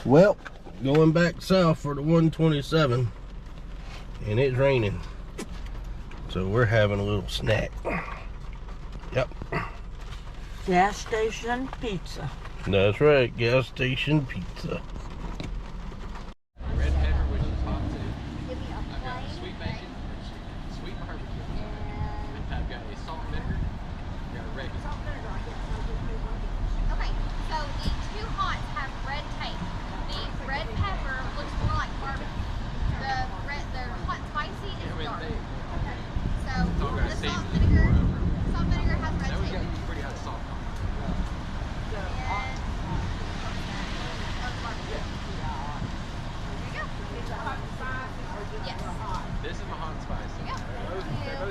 Well, going back south for the 127, and it's raining, so we're having a little snack. Yep. Gas station pizza. That's right, gas station pizza. Red pepper, which is hot too. I've got sweet bacon, sweet barbecue. I've got a salt and vinegar. I've got a regular. Okay, so the two hots have red tape. The red pepper looks more like barbecue. The hot spicy is dark. Okay. So the salt and vinegar has red That one's tape. got pretty hot salt on it. Yes. This is my hot and spicy.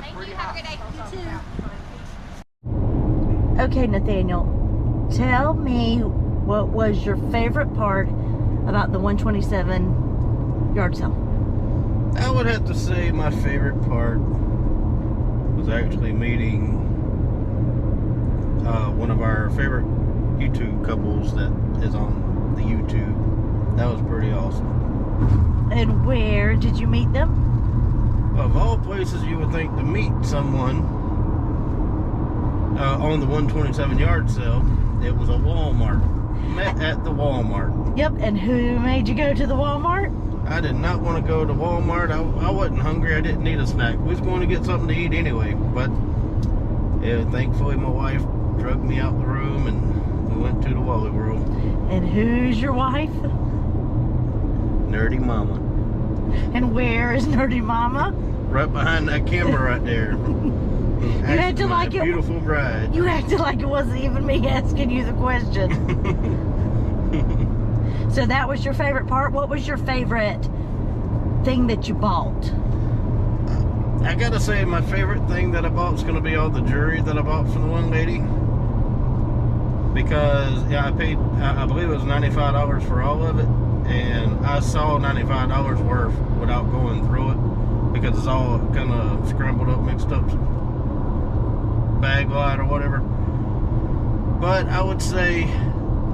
Thank you. Have a good day. You too. Okay, Nathaniel, tell me what was your favorite part about the 127 yard sale? I would have to say my favorite part was actually meeting one of our favorite YouTube couples that is on the YouTube. That was pretty awesome. And where did you meet them? Of all places you would think to meet someone on the 127 yard sale, it was a Walmart. Met at the Walmart. Yep, and who made you go to the Walmart? I did not want to go to Walmart. I wasn't hungry. I didn't need a snack. We was going to get something to eat anyway. But yeah, thankfully my wife drugged me out the room and we went to the Wally World. And who's your wife? Nerdy Mama. And where is Nerdy Mama? Right behind that camera right there. You acted like it. Beautiful bride. You acted like it wasn't even me asking you the question. So that was your favorite part. What was your favorite thing that you bought? I gotta say, my favorite thing that I bought is gonna be all the jewelry that I bought from the one lady. Because yeah, I paid, I believe it was $95 for all of it, and I saw $95 worth without going through it because it's all kind of scrambled up, mixed up, bag lot or whatever. But I would say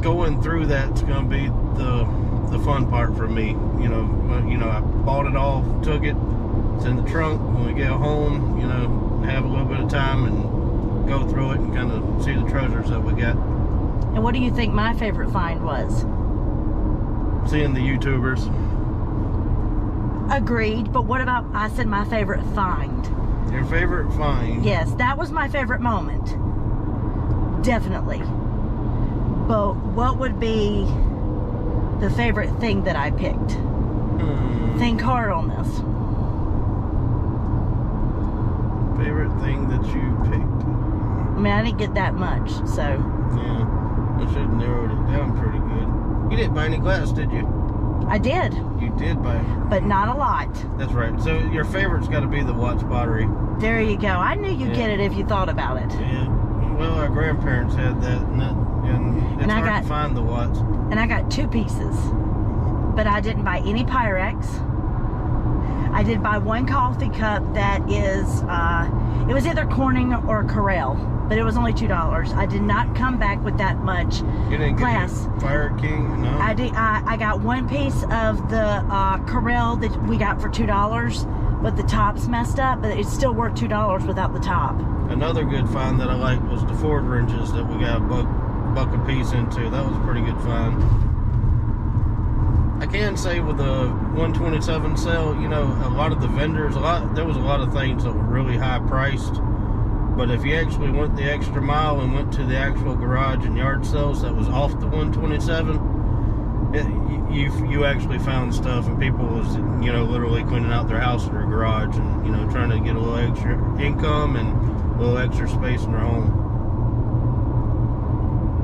going through that's gonna be the fun part for me. You know, I bought it all, took it. It's in the trunk. When we get home, you know, have a little bit of time and go through it and kind of see the treasures that we got. And what do you think my favorite find was? Seeing the YouTubers. Agreed, but what about, I said my favorite find. Your favorite find? Yes, that was my favorite moment. Definitely. But what would be the favorite thing that I picked? Think hard on this. Favorite thing that you picked? I mean, I didn't get that much, so. Yeah, I should have narrowed it down pretty good. You didn't buy any glass, did you? I did. You did buy. But not a lot. That's right. So your favorite's got to be the Watts pottery. There you go. I knew you'd get it if you thought about it. Yeah. Well, our grandparents had that, and it's hard to find the Watts. And I got 2 pieces. But I didn't buy any Pyrex. I did buy 1 coffee cup that is, it was either Corning or Corel, but it was only $2. I did not come back with that much you didn't glass. Get Fire King? No. I got 1 piece of the Corel that we got for $2, but the top's messed up, but it's still worth $2 without the top. Another good find that I liked was the Ford wrenches that we got a buck a piece into. That was a pretty good find. I can say with the 127 sale, you know, a lot of the vendors, there was a lot of things that were really high priced. But if you actually went the extra mile and went to the actual garage and yard sales that was off the 127, you actually found stuff, and people was, you know, literally cleaning out their house or their garage and, you know, trying to get a little extra income and a little extra space in their home.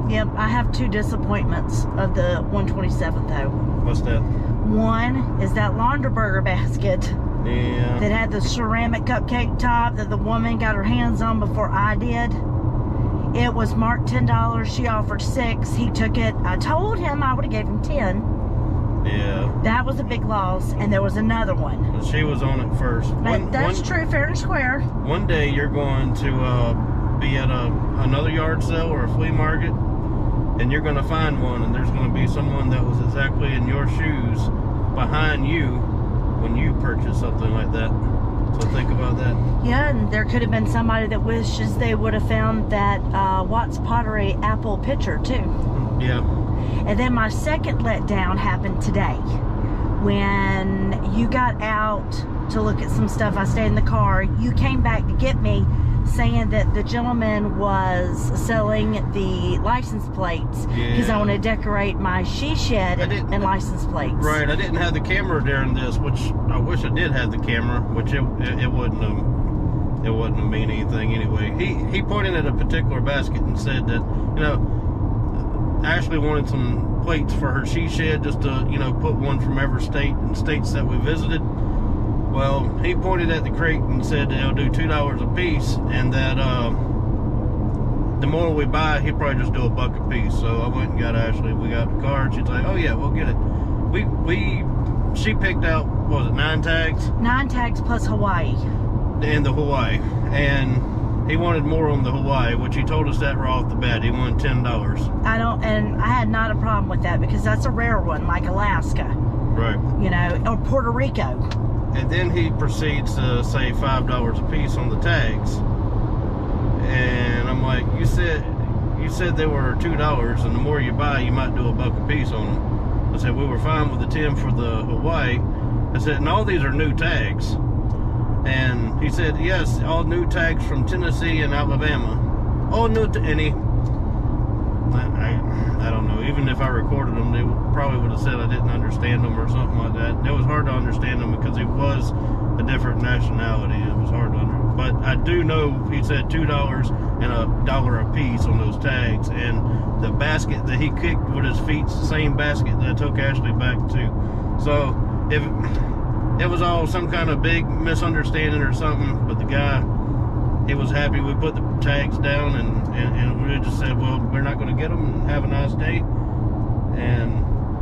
Yep, I have 2 disappointments of the 127 though. What's that? One is that Launderburger basket. Yeah. That had the ceramic cupcake top that the woman got her hands on before I did. It was marked $10. She offered 6. He took it. I told him I would have gave him 10. Yeah. That was a big loss. And there was another one. She was on it first. That's true, fair and square. One day you're going to be at another yard sale or a flea market, and you're going to find one, and there's going to be someone that was exactly in your shoes behind you when you purchase something like that. So think about that. Yeah, and there could have been somebody that wishes they would have found that Watts Pottery apple pitcher too. Yeah. And then my second letdown happened today. When you got out to look at some stuff, I stayed in the car. You came back to get me, saying that the gentleman was selling the license plates because I want to decorate my she shed and license plates. Right, I didn't have the camera during this, which I wish I did have the camera, which it wouldn't have mean anything anyway. He pointed at a particular basket and said that, you know, Ashley wanted some plates for her she shed, just to, you know, put one from every state and states that we visited. Well, he pointed at the crate and said that it'll do $2 a piece, and that the more we buy, he'll probably just do $1 a piece. So I went and got Ashley. We got the card. She's like, "Oh yeah, we'll get it." She picked out, what was it, 9 tags? 9 tags plus Hawaii. And the Hawaii, and he wanted more on the Hawaii, which he told us that right off the bat. He wanted $10. And I had not a problem with that because that's a rare one, like Alaska. Right. You know, or Puerto Rico. And then he proceeds to say $5 a piece on the tags. And I'm like, you said they were $2, and the more you buy, you might do $1 a piece on them. I said, we were fine with the 10 for the Hawaii. I said, and all these are new tags. And he said, yes, all new tags from Tennessee and Alabama. All new to any. I don't know. Even if I recorded them, they probably would have said I didn't understand them or something like that. It was hard to understand them because it was a different nationality. It was hard to understand. But I do know he said $2 and $1 a piece on those tags. And the basket that he kicked with his feet's the same basket that I took Ashley back to. So if it was all some kind of big misunderstanding or something, but the guy, he was happy we put the tags down, and we just said, well, we're not going to get them, and have a nice day. And,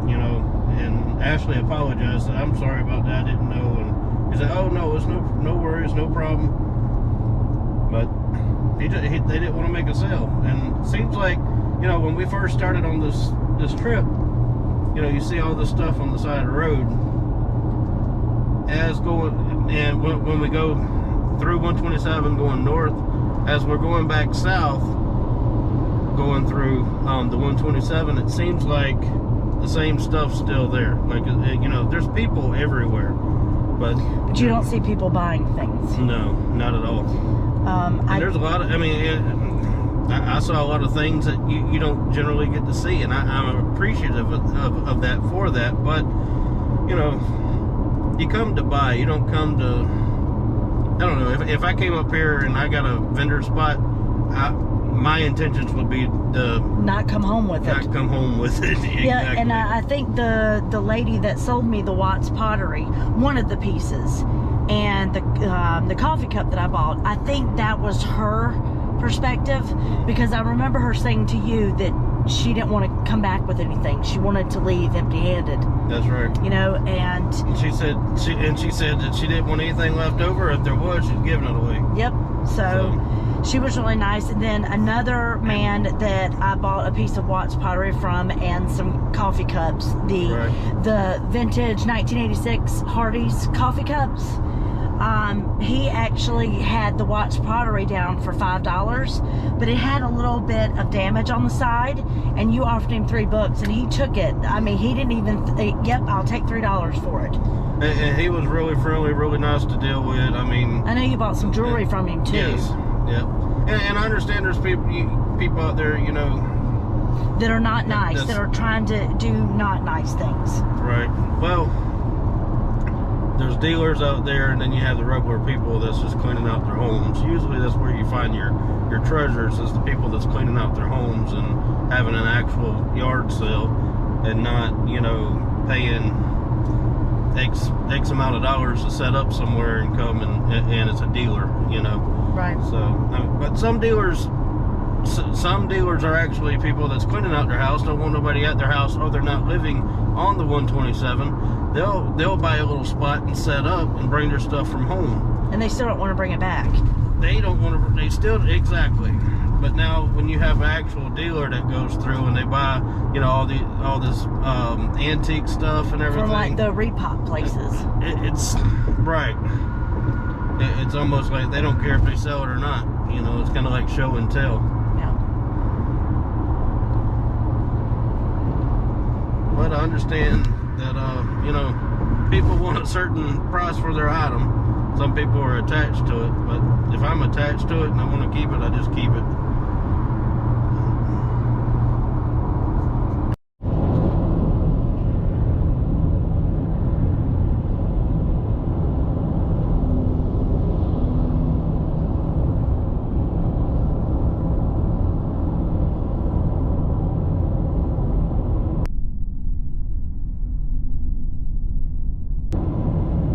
you know, and Ashley apologized, said, I'm sorry about that, I didn't know. And he said, oh no, it's no worries, no problem. But they didn't want to make a sale. And it seems like, you know, when we first started on this trip, you know, you see all this stuff on the side of the road as going, and when we go through 127 going north, as we're going back south, going through the 127, it seems like the same stuff's still there. Like, you know, there's people everywhere, but you don't see people buying things. No, not at all. And there's a lot of, I mean, I saw a lot of things that you don't generally get to see, and I'm appreciative of that for that. But, you know, you come to buy, you don't come to, I don't know, if I came up here and I got a vendor spot, my intentions would be to not come home with it. Not come home with it. Yeah, exactly. and I think the lady that sold me the Watts Pottery, one of the pieces, and the coffee cup that I bought, I think that was her perspective, because I remember her saying to you that she didn't want to come back with anything. She wanted to leave empty-handed. That's right. You know, and she said that she didn't want anything left over. If there was, she's giving it away. Yep. So she was really nice. And then another man that I bought a piece of Watts Pottery from and some coffee cups, the vintage 1986 Hardy's coffee cups. He actually had the Watts Pottery down for $5, but it had a little bit of damage on the side, and you offered him $3, and he took it. I mean, he didn't even, yep, I'll take $3 for it. And he was really friendly, really nice to deal with. I mean, I know you bought some jewelry from him too. Yes, yeah. And I understand there's people out there, you know, that are not nice, that are trying to do not nice things. Right. Well, there's dealers out there, and then you have the regular people that's just cleaning out their homes. Usually that's where you find your treasures, is the people that's cleaning out their homes and having an actual yard sale, and not, you know, paying X amount of dollars to set up somewhere and come and it's a dealer, you know. Right. So, but some dealers are actually people that's cleaning out their house, don't want nobody at their house, or they're not living on the 127. They'll buy a little spot and set up and bring their stuff from home. And they still don't want to bring it back. They don't want to. They still, exactly. but now when you have an actual dealer that goes through and they buy, you know, all this antique stuff and everything. From like the repop places. It's right. It's almost like they don't care if they sell it or not. You know, it's kind of like show and tell. Yeah. But I understand that, you know, people want a certain price for their item. Some people are attached to it, but if I'm attached to it and I want to keep it, I just keep it.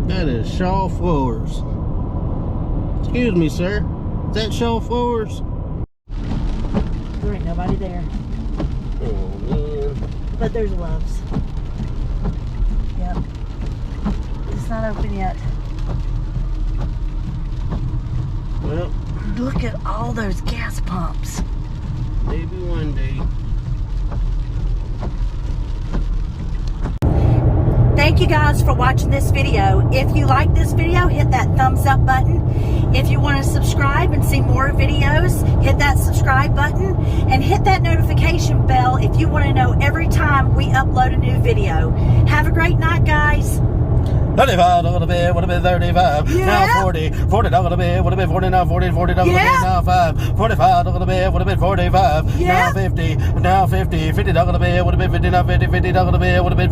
That is Shaw Floors. Excuse me, sir. Is that Shaw Floors? There ain't nobody there. Oh, man. But there's Love's. Yep. It's not open yet. Well, Look at all those gas pumps. maybe one day. Thank you guys for watching this video. If you like this video, hit that thumbs up button. If you want to subscribe and see more videos, hit that subscribe button and hit that notification bell if you want to know every time we upload a new video. Have a great night, guys. $35 a bit would have been 35. Yeah. Now 40. $40 a bit would have been 49. $40 a bit now 5. $45 a bit would have been 45. Yeah. Now 50. Now 50. $50 a bit would have been 50. Now 50. $50 a bit would have been